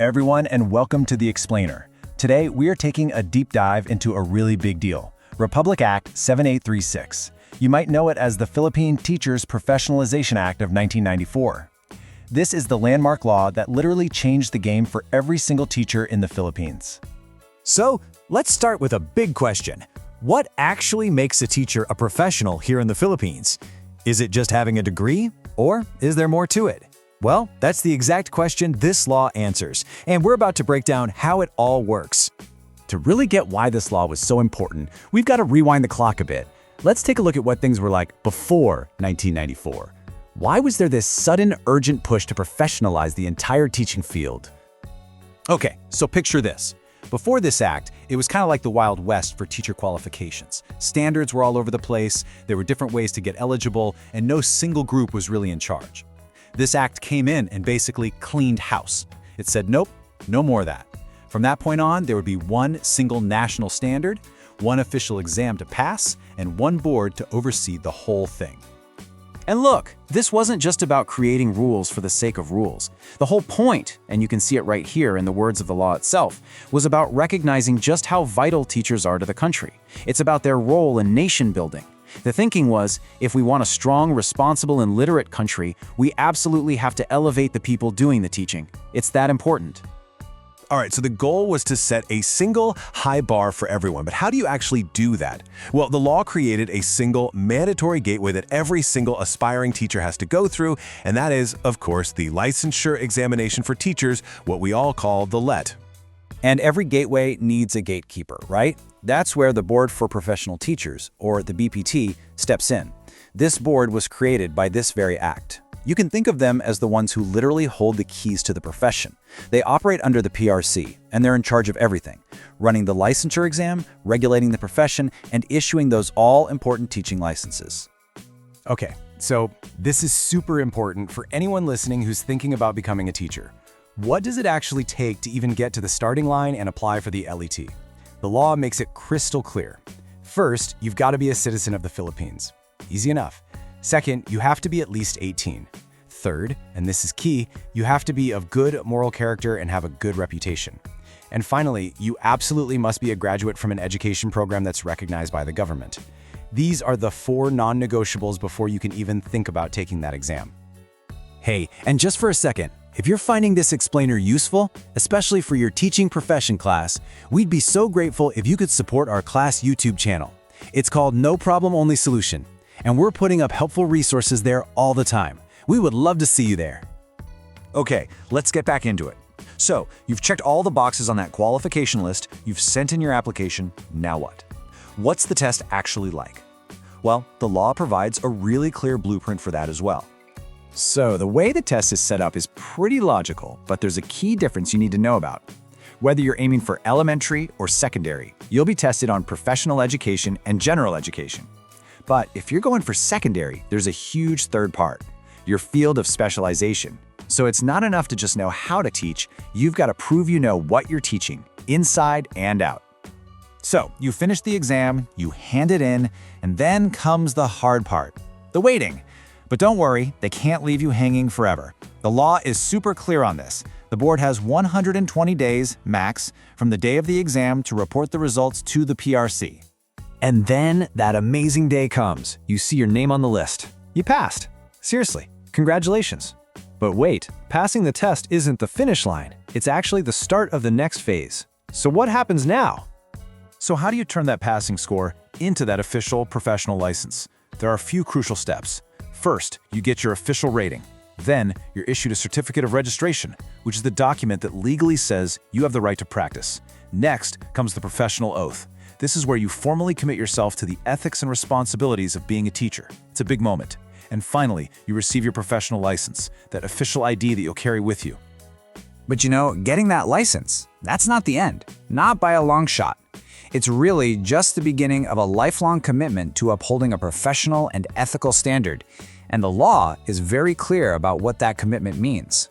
everyone, and welcome to The Explainer. Today, we are taking a deep dive into a really big deal, Republic Act 7836. You might know it as the Philippine Teachers Professionalization Act of 1994. This is the landmark law that literally changed the game for every single teacher in the Philippines. So, let's start with a big question. What actually makes a teacher a professional here in the Philippines? Is it just having a degree, or is there more to it? Well, that's the exact question this law answers, and we're about to break down how it all works. To really get why this law was so important, we've got to rewind the clock a bit. Let's take a look at what things were like before 1994. Why was there this sudden, urgent push to professionalize the entire teaching field? Okay, so picture this. Before this act, it was kind of like the Wild West for teacher qualifications. Standards were all over the place, there were different ways to get eligible, and no single group was really in charge. This act came in and basically cleaned house. It said, nope, no more of that. From that point on, there would be one single national standard, one official exam to pass, and one board to oversee the whole thing. And look, this wasn't just about creating rules for the sake of rules. The whole point, and you can see it right here in the words of the law itself, was about recognizing just how vital teachers are to the country. It's about their role in nation building. The thinking was, if we want a strong, responsible, and literate country, we absolutely have to elevate the people doing the teaching. It's that important. All right, so the goal was to set a single high bar for everyone, but how do you actually do that? Well, the law created a single mandatory gateway that every single aspiring teacher has to go through, and that is, of course, the Licensure Examination for Teachers, what we all call the LET. And every gateway needs a gatekeeper, right? That's where the Board for Professional Teachers, or the BPT, steps in. This board was created by this very act. You can think of them as the ones who literally hold the keys to the profession. They operate under the PRC, and they're in charge of everything, running the licensure exam, regulating the profession, and issuing those all-important teaching licenses. Okay, so this is super important for anyone listening who's thinking about becoming a teacher. What does it actually take to even get to the starting line and apply for the LET? The law makes it crystal clear. First, you've got to be a citizen of the Philippines. Easy enough. Second, you have to be at least 18. Third, and this is key, you have to be of good moral character and have a good reputation. And finally, you absolutely must be a graduate from an education program that's recognized by the government. These are the 4 non-negotiables before you can even think about taking that exam. Hey, and just for a second, if you're finding this explainer useful, especially for your teaching profession class, we'd be so grateful if you could support our class YouTube channel. It's called No Problem Only Solution, and we're putting up helpful resources there all the time. We would love to see you there. Okay, let's get back into it. So, you've checked all the boxes on that qualification list, you've sent in your application, now what? What's the test actually like? Well, the law provides a really clear blueprint for that as well. So, the way the test is set up is pretty logical, but there's a key difference you need to know about. Whether you're aiming for elementary or secondary, you'll be tested on professional education and general education. But if you're going for secondary, there's a huge third part, your field of specialization. So it's not enough to just know how to teach, you've got to prove you know what you're teaching, inside and out. So you finish the exam, you hand it in, and then comes the hard part, the waiting. But don't worry, they can't leave you hanging forever. The law is super clear on this. The board has 120 days, max, from the day of the exam to report the results to the PRC. And then that amazing day comes. You see your name on the list. You passed. Seriously, congratulations. But wait, passing the test isn't the finish line. It's actually the start of the next phase. So what happens now? So how do you turn that passing score into that official professional license? There are a few crucial steps. First, you get your official rating. Then, you're issued a certificate of registration, which is the document that legally says you have the right to practice. Next comes the professional oath. This is where you formally commit yourself to the ethics and responsibilities of being a teacher. It's a big moment. And finally, you receive your professional license, that official ID that you'll carry with you. But you know, getting that license, that's not the end. Not by a long shot. It's really just the beginning of a lifelong commitment to upholding a professional and ethical standard. And the law is very clear about what that commitment means.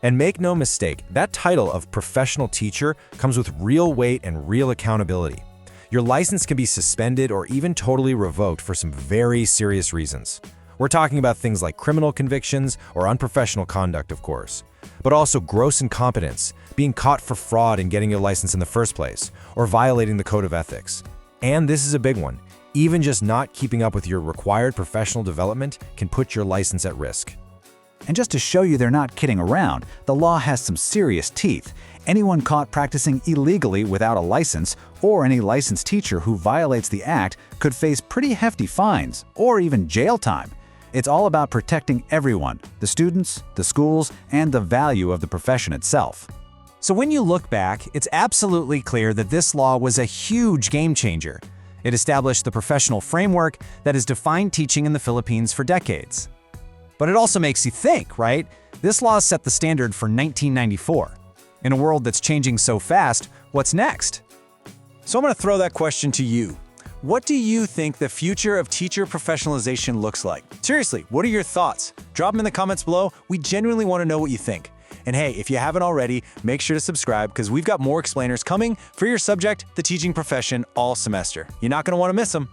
And make no mistake, that title of professional teacher comes with real weight and real accountability. Your license can be suspended or even totally revoked for some very serious reasons. We're talking about things like criminal convictions or unprofessional conduct, of course, but also gross incompetence, being caught for fraud in getting your license in the first place, or violating the code of ethics. And this is a big one. Even just not keeping up with your required professional development can put your license at risk. And just to show you they're not kidding around, the law has some serious teeth. Anyone caught practicing illegally without a license, or any licensed teacher who violates the act, could face pretty hefty fines, or even jail time. It's all about protecting everyone, the students, the schools, and the value of the profession itself. So when you look back, it's absolutely clear that this law was a huge game changer. It established the professional framework that has defined teaching in the Philippines for decades. But it also makes you think, right? This law set the standard for 1994. In a world that's changing so fast, what's next? So I'm going to throw that question to you. What do you think the future of teacher professionalization looks like? Seriously, what are your thoughts? Drop them in the comments below. We genuinely want to know what you think. And hey, if you haven't already, make sure to subscribe because we've got more explainers coming for your subject, the teaching profession, all semester. You're not going to want to miss them.